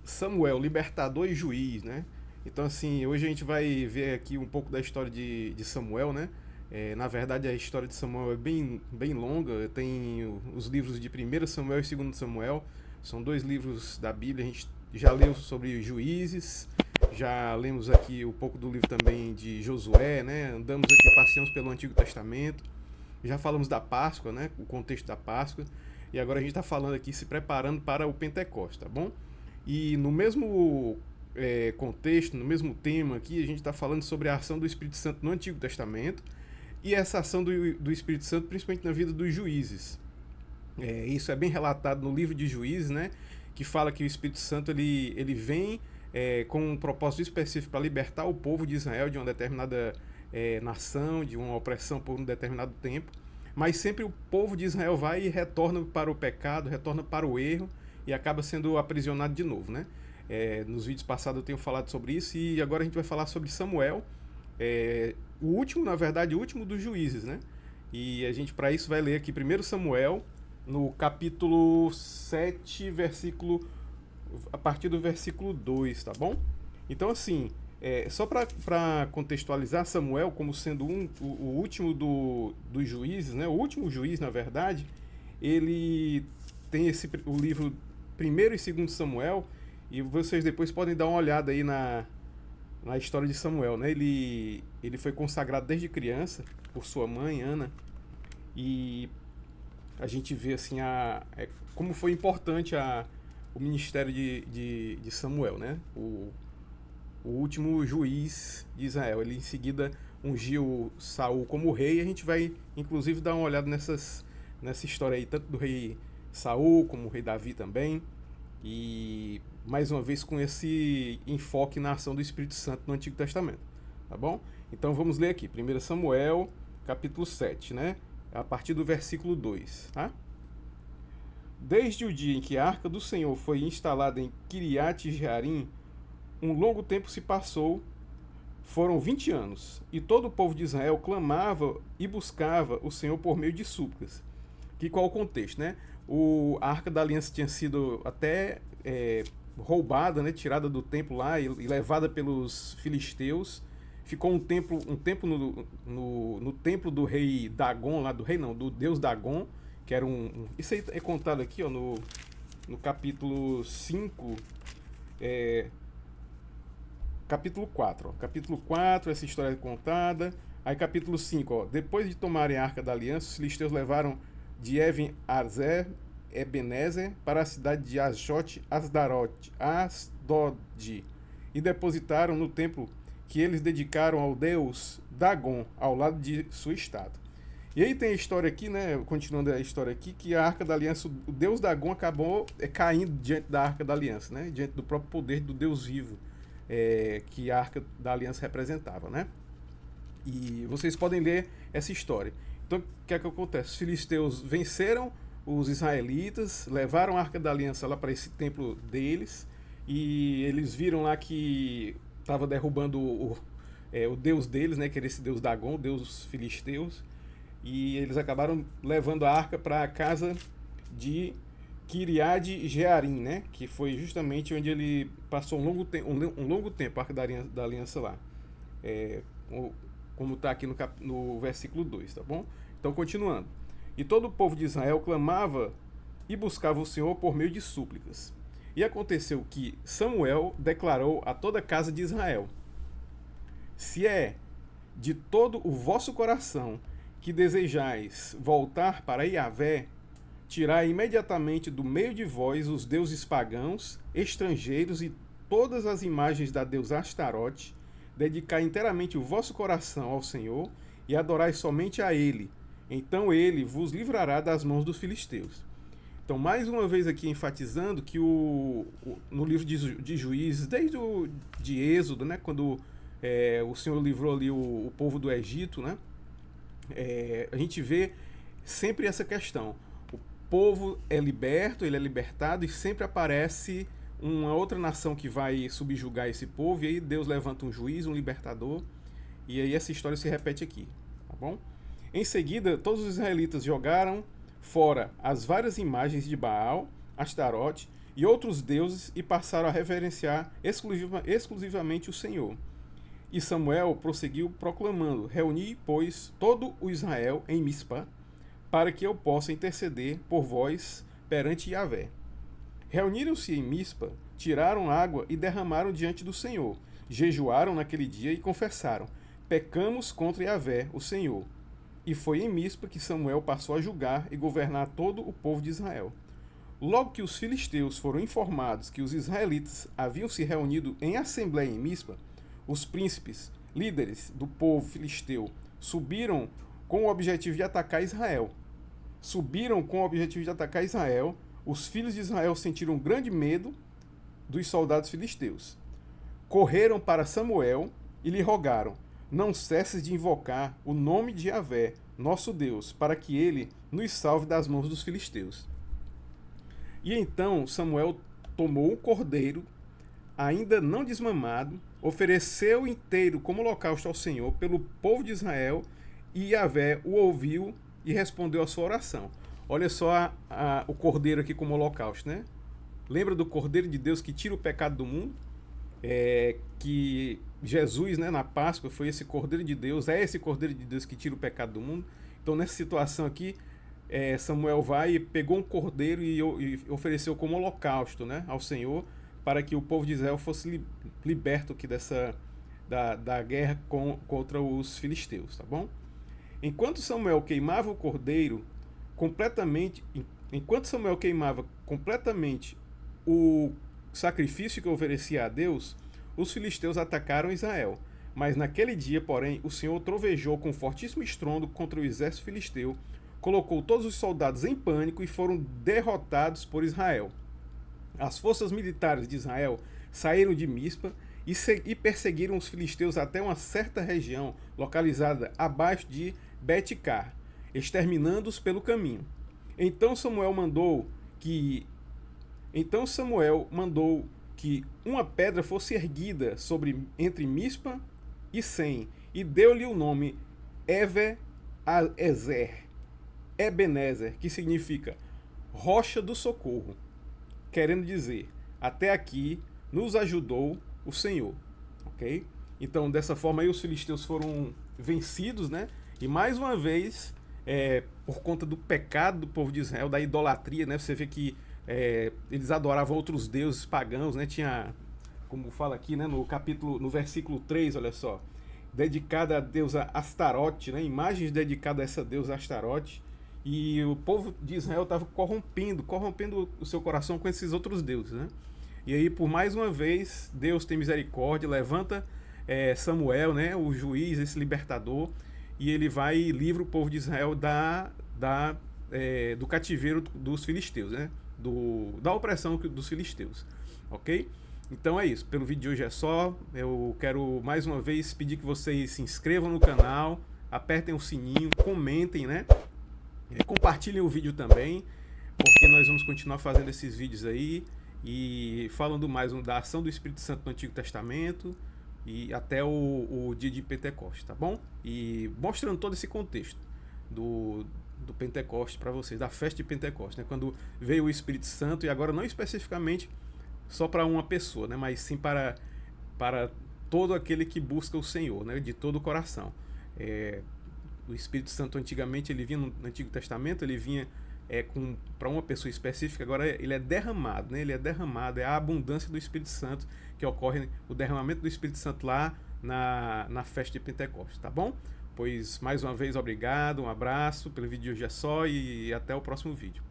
Samuel, libertador e juiz, né? Então, assim, hoje a gente vai ver aqui um pouco da história de Samuel, né? Na verdade, a história de Samuel é bem longa. Tem os livros de 1 Samuel e 2 Samuel. São dois livros da Bíblia. A gente já leu sobre juízes, já lemos aqui um pouco do livro também de Josué, né? Andamos aqui, passeamos pelo Antigo Testamento. Já falamos da Páscoa, né? O contexto da Páscoa. E agora a gente está falando aqui, se preparando para o Pentecostes, tá bom? E no mesmo contexto, no mesmo tema aqui, a gente está falando sobre a ação do Espírito Santo no Antigo Testamento e essa ação do Espírito Santo principalmente na vida dos juízes. Isso é bem relatado no livro de Juízes, né? Que fala que o Espírito Santo ele vem com um propósito específico para libertar o povo de Israel de uma determinada nação, de uma opressão por um determinado tempo. Mas sempre o povo de Israel vai e retorna para o pecado, retorna para o erro e acaba sendo aprisionado de novo, né? Nos vídeos passados eu tenho falado sobre isso e agora a gente vai falar sobre Samuel, o último, na verdade, o último dos juízes, né? E a gente, para isso, vai ler aqui 1 Samuel, no capítulo 7, a partir do versículo 2, tá bom? Então, assim, só para contextualizar Samuel como sendo o último dos juízes, né? O último juiz, na verdade, ele tem o livro 1 e 2 Samuel, e vocês depois podem dar uma olhada aí na história de Samuel, né? Ele foi consagrado desde criança por sua mãe, Ana, e a gente vê assim como foi importante o ministério de Samuel, né? O último juiz de Israel. Ele em seguida ungiu Saul como rei, e a gente vai inclusive dar uma olhada nessa história aí, tanto do rei Saul como o rei Davi também, e mais uma vez com esse enfoque na ação do Espírito Santo no Antigo Testamento, tá bom? Então vamos ler aqui, 1 Samuel, capítulo 7, né? A partir do versículo 2, tá? Desde o dia em que a arca do Senhor foi instalada em Kiriat Jearim, um longo tempo se passou, foram 20 anos, e todo o povo de Israel clamava e buscava o Senhor por meio de súplicas. Que qual o contexto, né? A Arca da Aliança tinha sido até roubada, né? Tirada do templo lá e levada pelos filisteus. Ficou um tempo no templo do rei Dagon, lá do rei não, do deus Dagon, que era isso aí é contado aqui, ó, no capítulo 5, capítulo 4. Ó. Capítulo 4, essa história é contada. Aí capítulo 5, ó, depois de tomarem a Arca da Aliança, os filisteus levaram de Even-Azer, Ebenezer, para a cidade de Asjote, Asdod, e depositaram no templo que eles dedicaram ao deus Dagon, ao lado de sua estátua. E aí tem a história aqui, né, continuando a história aqui, que a Arca da Aliança, o deus Dagon acabou caindo diante da Arca da Aliança, né, diante do próprio poder do Deus vivo, que a Arca da Aliança representava, né? E vocês podem ler essa história. Então, o que é que acontece? Os filisteus venceram os israelitas, levaram a Arca da Aliança lá para esse templo deles, e eles viram lá que estava derrubando o deus deles, né, que era esse deus Dagon, o deus dos filisteus, e eles acabaram levando a arca para a casa de Kiriat Jearim, né, que foi justamente onde ele passou um longo tempo, a Arca da Aliança lá. Como está aqui no versículo 2, tá bom? Então, continuando. E todo o povo de Israel clamava e buscava o Senhor por meio de súplicas. E aconteceu que Samuel declarou a toda a casa de Israel: se é de todo o vosso coração que desejais voltar para Yahvé, tirai imediatamente do meio de vós os deuses pagãos, estrangeiros e todas as imagens da deusa Astarote, dedicai inteiramente o vosso coração ao Senhor e adorai somente a Ele. Então Ele vos livrará das mãos dos filisteus. Então, mais uma vez aqui enfatizando que no livro de Juízes, desde de Êxodo, né, quando o Senhor livrou ali o povo do Egito, né, a gente vê sempre essa questão. O povo é liberto, ele é libertado, e sempre aparece uma outra nação que vai subjugar esse povo, e aí Deus levanta um juiz, um libertador, e aí essa história se repete aqui, tá bom? Em seguida, todos os israelitas jogaram fora as várias imagens de Baal, Astarote, e outros deuses e passaram a reverenciar exclusivamente o Senhor. E Samuel prosseguiu proclamando: Reuni, pois, todo o Israel em Mispa, para que eu possa interceder por vós perante Yahvé. Reuniram-se em Mispa, tiraram água e derramaram diante do Senhor. Jejuaram naquele dia e confessaram: pecamos contra Yahvé, o Senhor. E foi em Mispa que Samuel passou a julgar e governar todo o povo de Israel. Logo que os filisteus foram informados que os israelitas haviam se reunido em assembleia em Mispa, os príncipes, líderes do povo filisteu, subiram com o objetivo de atacar Israel. Os filhos de Israel sentiram grande medo dos soldados filisteus. Correram para Samuel e lhe rogaram: não cesses de invocar o nome de Yahvé, nosso Deus, para que ele nos salve das mãos dos filisteus. E então Samuel tomou um cordeiro, ainda não desmamado, ofereceu inteiro como holocausto ao Senhor pelo povo de Israel, e Yahvé o ouviu e respondeu à sua oração. Olha só o cordeiro aqui como holocausto, né? Lembra do cordeiro de Deus que tira o pecado do mundo? Que Jesus, né, na Páscoa, foi esse cordeiro de Deus, é esse cordeiro de Deus que tira o pecado do mundo. Então, nessa situação aqui, Samuel vai e pegou um cordeiro e ofereceu como holocausto, né, ao Senhor, para que o povo de Israel fosse liberto aqui da guerra contra os filisteus, tá bom? Enquanto Samuel queimava completamente o sacrifício que oferecia a Deus, os filisteus atacaram Israel. Mas naquele dia, porém, o Senhor trovejou com fortíssimo estrondo contra o exército filisteu, colocou todos os soldados em pânico e foram derrotados por Israel. As forças militares de Israel saíram de Mispa e perseguiram os filisteus até uma certa região localizada abaixo de Bet-car, exterminando-os pelo caminho. Então Samuel mandou que uma pedra fosse erguida entre Mispa e Sem, e deu-lhe o nome Ebenezer, que significa rocha do socorro, querendo dizer: até aqui nos ajudou o Senhor. Ok? Então, dessa forma aí, os filisteus foram vencidos, né? E mais uma vez, por conta do pecado do povo de Israel, da idolatria, né? Você vê que eles adoravam outros deuses pagãos, né? Tinha, como fala aqui, né, no versículo 3, olha só, dedicada à deusa Astarote, né? Imagens dedicadas a essa deusa Astarote. E o povo de Israel estava corrompendo o seu coração com esses outros deuses, né? E aí, por mais uma vez, Deus tem misericórdia, levanta Samuel, né, o juiz, esse libertador, e ele vai e livra o povo de Israel do cativeiro dos filisteus, né? Da opressão dos filisteus, ok? Então é isso, pelo vídeo de hoje é só. Eu quero mais uma vez pedir que vocês se inscrevam no canal, apertem o sininho, comentem, né? Compartilhem o vídeo também, porque nós vamos continuar fazendo esses vídeos aí e falando mais da ação do Espírito Santo no Antigo Testamento e até o dia de Pentecostes, tá bom? E mostrando todo esse contexto do Pentecostes para vocês, da festa de Pentecostes, né? Quando veio o Espírito Santo, e agora não especificamente só para uma pessoa, né? Mas sim para todo aquele que busca o Senhor, né? De todo o coração. O Espírito Santo antigamente ele vinha no Antigo Testamento, ele vinha para uma pessoa específica, agora ele é derramado, né? Ele é derramado, é a abundância do Espírito Santo que ocorre, o derramamento do Espírito Santo lá na festa de Pentecostes, tá bom? Pois mais uma vez obrigado, um abraço, pelo vídeo de hoje é só e até o próximo vídeo.